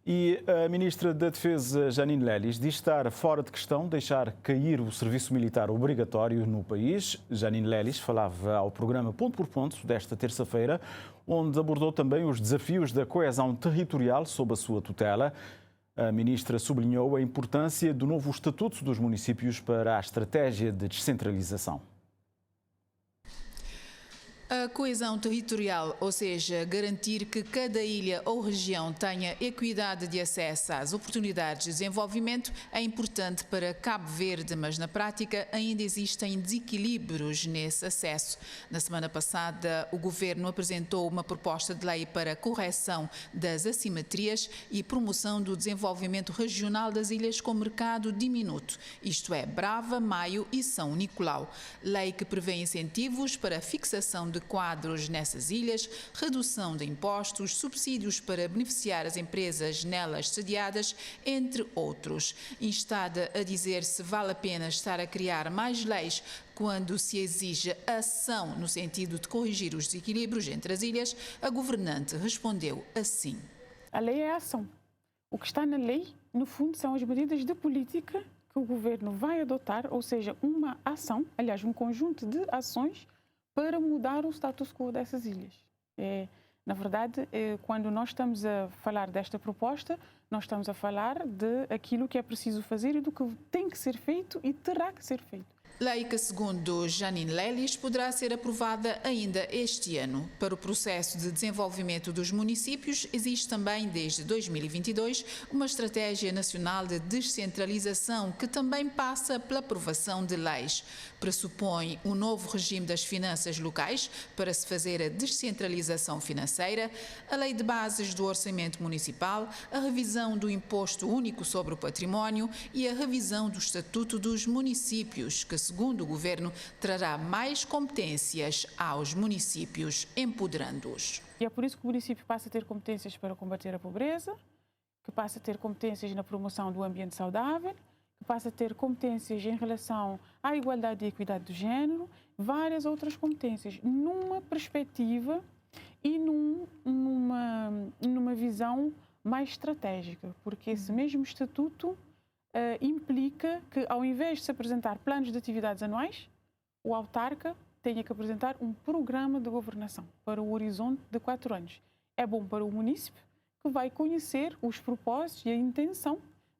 E a Ministra da Defesa, Jeanine Lelis, diz estar fora de questão deixar cair o serviço militar obrigatório no país. Jeanine Lelis falava ao programa Ponto por Ponto desta terça-feira, onde abordou também os desafios da coesão territorial sob a sua tutela. A Ministra sublinhou a importância do novo Estatuto dos Municípios para a estratégia de descentralização. A coesão territorial, ou seja, garantir que cada ilha ou região tenha equidade de acesso às oportunidades de desenvolvimento, é importante para Cabo Verde, mas na prática ainda existem desequilíbrios nesse acesso. Na semana passada, o Governo apresentou uma proposta de lei para correção das assimetrias e promoção do desenvolvimento regional das ilhas com mercado diminuto, isto é, Brava, Maio e São Nicolau. Lei que prevê incentivos para a fixação de quadros nessas ilhas, redução de impostos, subsídios para beneficiar as empresas nelas sediadas, entre outros. Instada a dizer se vale a pena estar a criar mais leis quando se exige ação no sentido de corrigir os desequilíbrios entre as ilhas, a governante respondeu assim. A lei é a ação. O que está na lei, no fundo, são as medidas de política que o governo vai adotar, ou seja, uma ação, aliás, um conjunto de ações para mudar o status quo dessas ilhas. Na verdade, quando nós estamos a falar desta proposta, nós estamos a falar de aquilo que é preciso fazer e do que tem que ser feito e terá que ser feito. Lei que, segundo Jeanine Lelis, poderá ser aprovada ainda este ano. Para o processo de desenvolvimento dos municípios, existe também, desde 2022, uma estratégia nacional de descentralização que também passa pela aprovação de leis. Pressupõe um novo regime das finanças locais para se fazer a descentralização financeira, a lei de bases do orçamento municipal, a revisão do imposto único sobre o património e a revisão do estatuto dos municípios, que, segundo o Governo, trará mais competências aos municípios, empoderando-os. E é por isso que o município passa a ter competências para combater a pobreza, que passa a ter competências na promoção do ambiente saudável, que passa a ter competências em relação à igualdade e equidade de género, várias outras competências, numa perspectiva e numa visão mais estratégica, porque esse mesmo estatuto implica que, ao invés de se apresentar planos de atividades anuais, o autarca tenha que apresentar um programa de governação para o horizonte de 4 anos. É bom para o município, que vai conhecer os propósitos e a intenção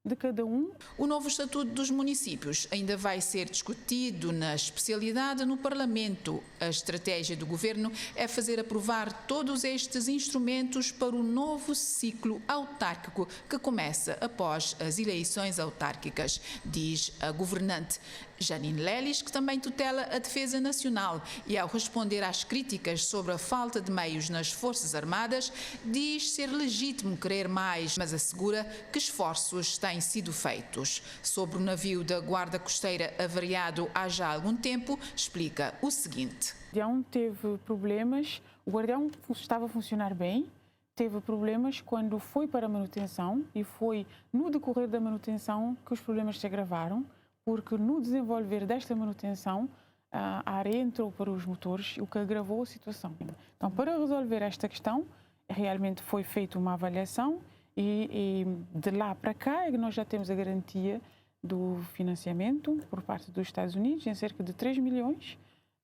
de cada um. O novo Estatuto dos Municípios ainda vai ser discutido na especialidade no Parlamento. A estratégia do Governo é fazer aprovar todos estes instrumentos para o novo ciclo autárquico que começa após as eleições autárquicas, diz a governante Jeanine Lelis, que também tutela a defesa nacional, e ao responder às críticas sobre a falta de meios nas Forças Armadas, diz ser legítimo querer mais, mas assegura que esforços têm sido feitos. Sobre o navio da Guarda Costeira avariado há já algum tempo, explica o seguinte. O Guardião teve problemas, o Guardião estava a funcionar bem, teve problemas quando foi para a manutenção e foi no decorrer da manutenção que os problemas se agravaram, porque no desenvolver desta manutenção a área entrou para os motores, o que agravou a situação. Então, para resolver esta questão, realmente foi feita uma avaliação e de lá para cá é que nós já temos a garantia do financiamento por parte dos Estados Unidos em cerca de 3 milhões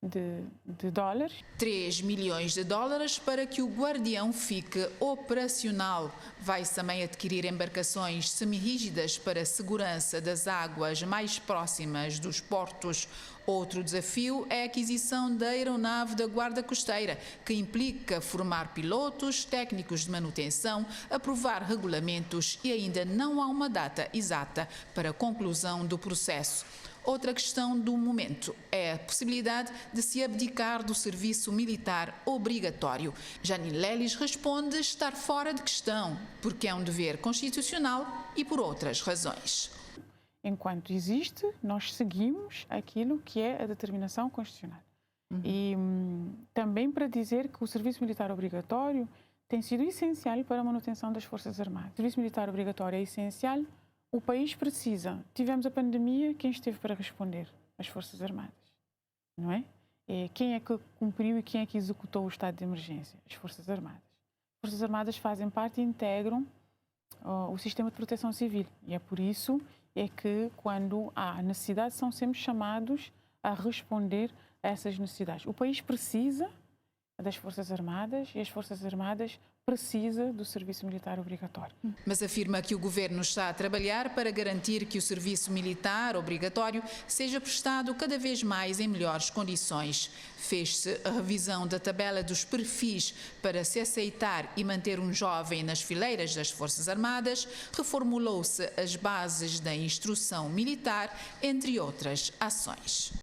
de dólares. 3 milhões de dólares para que o Guardião fique operacional. Vai-se também adquirir embarcações semirrígidas para a segurança das águas mais próximas dos portos. Outro desafio é a aquisição da aeronave da Guarda Costeira, que implica formar pilotos, técnicos de manutenção, aprovar regulamentos e ainda não há uma data exata para a conclusão do processo. Outra questão do momento é a possibilidade de se abdicar do serviço militar obrigatório. Jeanine Lelis responde estar fora de questão, porque é um dever constitucional e por outras razões. Enquanto existe, nós seguimos aquilo que é a determinação constitucional. E também para dizer que o serviço militar obrigatório tem sido essencial para a manutenção das Forças Armadas. O serviço militar obrigatório é essencial. O país precisa. Tivemos a pandemia, quem esteve para responder? As Forças Armadas, não é? Quem é que cumpriu e quem é que executou o estado de emergência? As Forças Armadas. As Forças Armadas fazem parte e integram o sistema de proteção civil. E é por isso é que, quando há necessidade, são sempre chamados a responder a essas necessidades. O país precisa das Forças Armadas e as Forças Armadas precisam do serviço militar obrigatório. Mas afirma que o governo está a trabalhar para garantir que o serviço militar obrigatório seja prestado cada vez mais em melhores condições. Fez-se a revisão da tabela dos perfis para se aceitar e manter um jovem nas fileiras das Forças Armadas, reformulou-se as bases da instrução militar, entre outras ações.